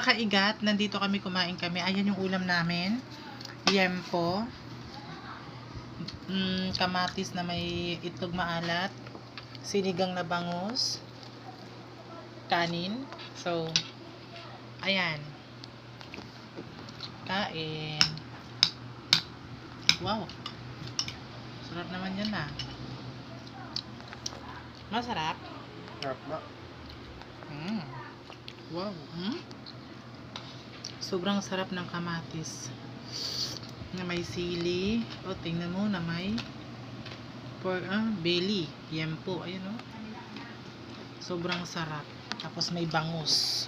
kaigat, nandito kami, kumain kami. Ayan yung ulam namin. Yempo. Kamatis na may itlog maalat. Sinigang na bangus. Kanin. So, ayan. Kain. Wow. Sarap naman yan ah. Masarap. Sarap na. Wow. Sobrang sarap ng kamatis. Na may sili. O, tingnan mo na may belly. Yan po. Ayan o. Sobrang sarap. Tapos may bangus.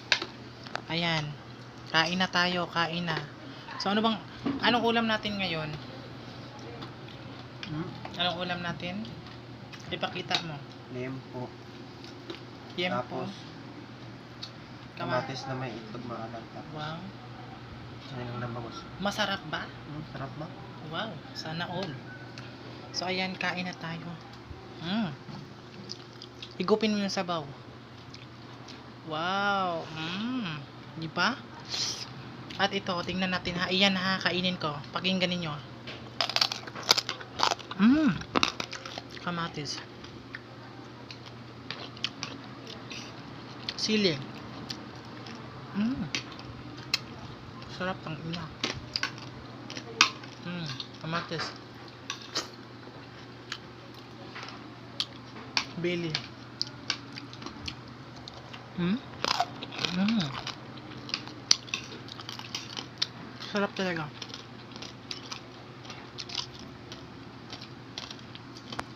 Ayan. Kain na tayo. Kain na. So, anong ulam natin ngayon? Anong ulam natin? Ipakita mo. Yempo. Yempo. Tapos, kamatis na may itlog maalat. Wow. Sinigang na bangus. Masarap ba? Sarap ba? Wow. Sana all. So, ayan. Kain na tayo. Higupin mo yung sabaw. Wow. Di ba? At ito, tingnan natin ha. Iyan ha, kainin ko. Pakinggan ninyo. Kamatis. Sili. Sarap ang ina. Kamatis. Belly. Sarap talaga.